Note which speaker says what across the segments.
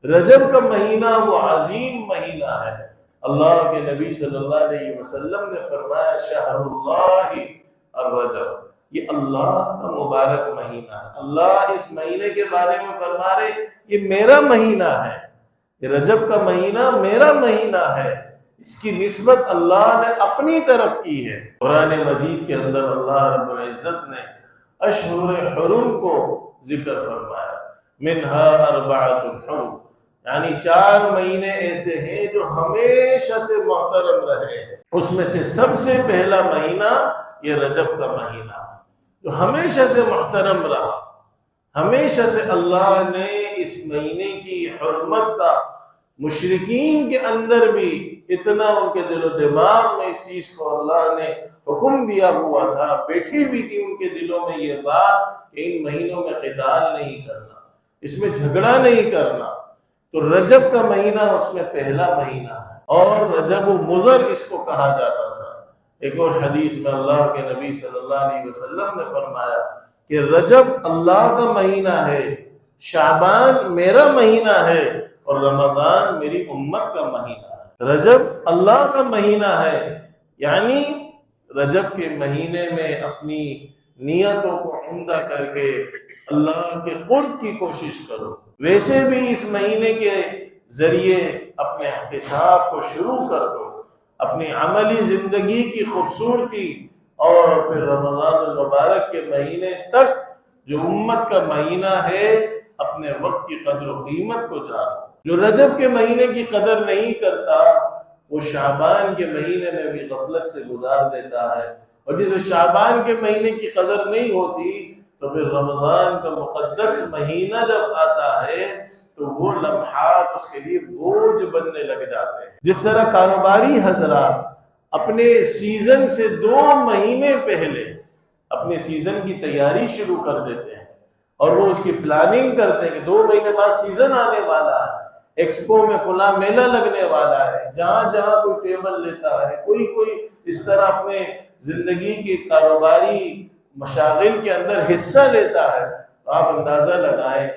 Speaker 1: رجب کا مہینہ وہ عظیم مہینہ ہے۔ اللہ کے نبی صلی اللہ علیہ وسلم نے فرمایا شہر اللہ الرجب، یہ اللہ کا مبارک مہینہ ہے۔ اللہ اس مہینے کے بارے میں فرما رہے یہ میرا مہینہ ہے، یہ رجب کا مہینہ میرا مہینہ ہے، اس کی نسبت اللہ نے اپنی طرف کی ہے۔ قرآن مجید کے اندر اللہ رب العزت نے اشہر حرم کو ذکر فرمایا، منہا اربعۃ حرم، یعنی 4 مہینے ایسے ہیں جو ہمیشہ سے محترم رہے ہیں۔ اس میں سے سب سے پہلا مہینہ یہ رجب کا مہینہ جو ہمیشہ سے محترم رہا، ہمیشہ سے اللہ نے اس مہینے کی حرمت کا مشرکین کے اندر بھی اتنا ان کے دل و دماغ میں اس چیز کو اللہ نے حکم دیا ہوا تھا، بیٹھی ہوئی تھی ان کے دلوں میں یہ بات کہ ان مہینوں میں قتال نہیں کرنا، اس میں جھگڑا نہیں کرنا۔ تو رجب کا مہینہ اس میں پہلا مہینہ ہے، اور رجب مضر اس کو کہا جاتا تھا۔ ایک اور حدیث میں اللہ کے نبی صلی اللہ علیہ وسلم نے فرمایا کہ رجب اللہ کا مہینہ ہے، شعبان میرا مہینہ ہے، اور رمضان میری امت کا مہینہ ہے۔ رجب اللہ کا مہینہ ہے، یعنی رجب کے مہینے میں اپنی نیتوں کو عمدہ کر کے اللہ کے قرب کی کوشش کرو۔ ویسے بھی اس مہینے کے ذریعے اپنے احتساب کو شروع کر دو، اپنی عملی زندگی کی خوبصورتی، اور پھر رمضان المبارک کے مہینے تک جو امت کا مہینہ ہے اپنے وقت کی قدر و قیمت کو جانو۔ جو رجب کے مہینے کی قدر نہیں کرتا وہ شعبان کے مہینے میں بھی غفلت سے گزار دیتا ہے، اور جسے شعبان کے مہینے کی قدر نہیں ہوتی تو پھر رمضان کا مقدس مہینہ جب آتا ہے تو وہ لمحات اس کے لیے بوجھ بننے لگ جاتے ہیں۔ جس طرح کاروباری حضرات اپنے سیزن سے 2 مہینے پہلے اپنے سیزن کی تیاری شروع کر دیتے ہیں، اور وہ اس کی پلاننگ کرتے ہیں کہ 2 مہینے بعد سیزن آنے والا ہے، ایکسپو میں فلاں میلہ لگنے والا ہے، جہاں جہاں کوئی ٹیبل لیتا ہے، کوئی اس طرح اپنے زندگی کے کاروباری مشاغل کے اندر حصہ لیتا ہے، تو آپ اندازہ لگائیں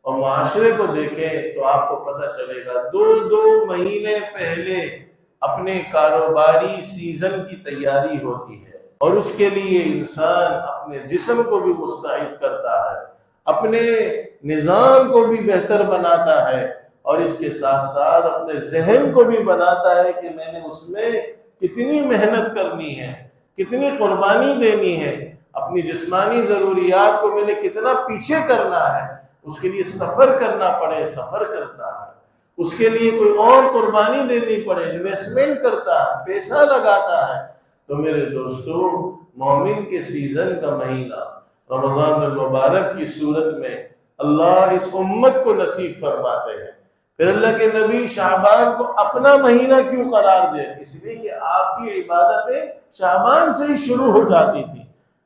Speaker 1: اور معاشرے کو دیکھیں تو آپ کو پتہ چلے گا 2 مہینے پہلے اپنے کاروباری سیزن کی تیاری ہوتی ہے، اور اس کے لیے انسان اپنے جسم کو بھی مستعد کرتا ہے، اپنے نظام کو بھی بہتر بناتا ہے، اور اس کے ساتھ ساتھ اپنے ذہن کو بھی بناتا ہے کہ میں نے اس میں کتنی محنت کرنی ہے، کتنی قربانی دینی ہے، اپنی جسمانی ضروریات کو میں نے کتنا پیچھے کرنا ہے، اس کے لیے سفر کرنا پڑے سفر کرتا ہے، اس کے لیے کوئی اور قربانی دینی پڑے انویسٹمنٹ کرتا ہے، پیسہ لگاتا ہے۔ تو میرے دوستو، مومن کے سیزن کا مہینہ رمضان المبارک کی صورت میں اللہ اس امت کو نصیب فرماتے ہیں۔ پھر اللہ کے نبی شعبان کو اپنا مہینہ کیوں قرار دے؟ اس لیے کہ آپ کی عبادتیں شعبان سے ہی شروع ہو جاتی تھی۔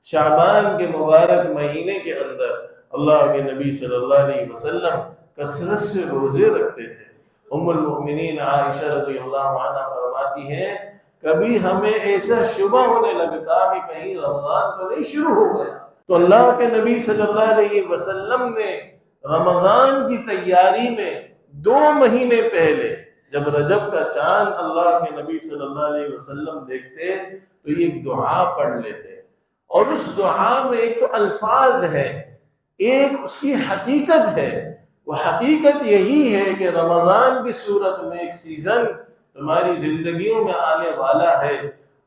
Speaker 1: شعبان کے مبارک مہینے کے اندر اللہ کے نبی صلی اللہ علیہ وسلم کثرت سے روزے رکھتے تھے۔ ام المؤمنین عائشہ رضی اللہ عنہ فرماتی ہیں کبھی ہمیں ایسا شبہ ہونے لگتا کہ کہیں رمضان تو نہیں شروع ہو گیا، تو اللہ کے نبی صلی اللہ علیہ وسلم نے رمضان کی تیاری میں 2 مہینے پہلے جب رجب کا چاند اللہ کے نبی صلی اللہ علیہ وسلم دیکھتے تو یہ ایک دعا پڑھ لیتے، اور اس دعا میں ایک تو الفاظ ہے، ایک اس کی حقیقت ہے۔ وہ حقیقت یہی ہے کہ رمضان کی صورت میں ایک سیزن تمہاری زندگیوں میں آنے والا ہے،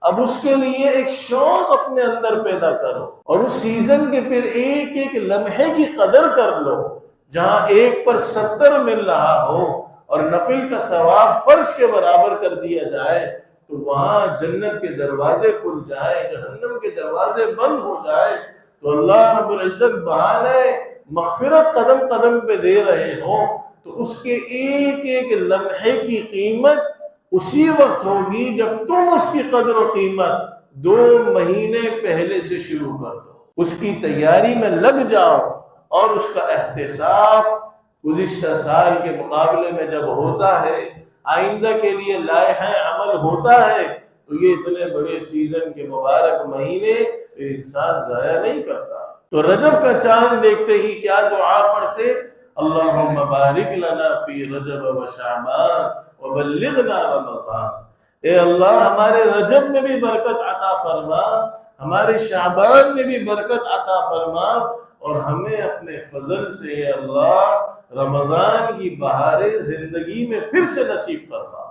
Speaker 1: اب اس کے لیے ایک شوق اپنے اندر پیدا کرو، اور اس سیزن کے پھر ایک ایک لمحے کی قدر کر لو۔ جہاں 1 پر 70 مل رہا ہو اور نفل کا ثواب فرض کے برابر کر دیا جائے تو وہاں جنت کے دروازے کھل جائیں، جہنم کے دروازے بند ہو جائے، تو اللہ رب العزت بہانے مغفرت قدم قدم پہ دے رہے ہوں، تو اس کے ایک ایک لمحے کی قیمت اسی وقت ہوگی جب تم اس کی قدر و قیمت 2 مہینے پہلے سے شروع کر دو، اس کی تیاری میں لگ جاؤ، اور اس کا احتساب گزشتہ سال کے مقابلے میں جب ہوتا ہے، آئندہ کے لیے لائحہ عمل ہوتا ہے، تو یہ اتنے بڑے سیزن کے مبارک مہینے انسان ضائع نہیں کرتا۔ تو رجب کا چاند دیکھتے ہی کیا دعا پڑھتے؟ اللہم بارک لنا فی رجب و شعبان وبلغنا رمضان۔ اے اللہ ہمارے رجب میں بھی برکت عطا فرما، ہمارے شعبان میں بھی برکت عطا فرما، اور ہمیں اپنے فضل سے اے اللہ رمضان کی بہاریں زندگی میں پھر سے نصیب فرما۔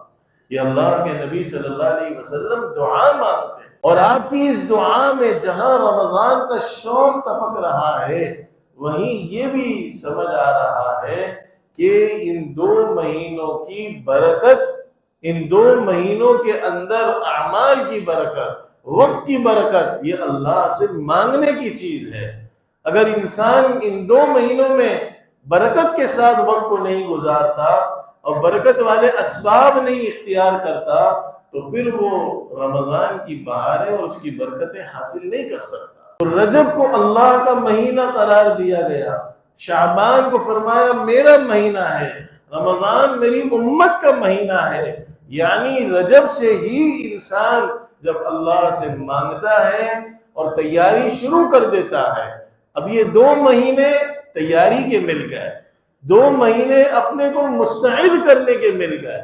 Speaker 1: یہ اللہ کے نبی صلی اللہ علیہ وسلم دعا مانگتے ہیں، اور آپ کی اس دعا میں جہاں رمضان کا شوق ٹپک رہا ہے، وہیں یہ بھی سمجھ آ رہا ہے کہ ان 2 مہینوں کی برکت، ان 2 مہینوں کے اندر اعمال کی برکت، وقت کی برکت، یہ اللہ سے مانگنے کی چیز ہے۔ اگر انسان ان 2 مہینوں میں برکت کے ساتھ وقت کو نہیں گزارتا اور برکت والے اسباب نہیں اختیار کرتا، تو پھر وہ رمضان کی بہاریں اور اس کی برکتیں حاصل نہیں کر سکتا۔ رجب کو اللہ کا مہینہ قرار دیا گیا، شعبان کو فرمایا میرا مہینہ ہے، رمضان میری امت کا مہینہ ہے۔ یعنی رجب سے ہی انسان جب اللہ سے مانگتا ہے اور تیاری شروع کر دیتا ہے، اب یہ 2 مہینے تیاری کے مل گئے، 2 مہینے اپنے کو مستعد کرنے کے مل گئے۔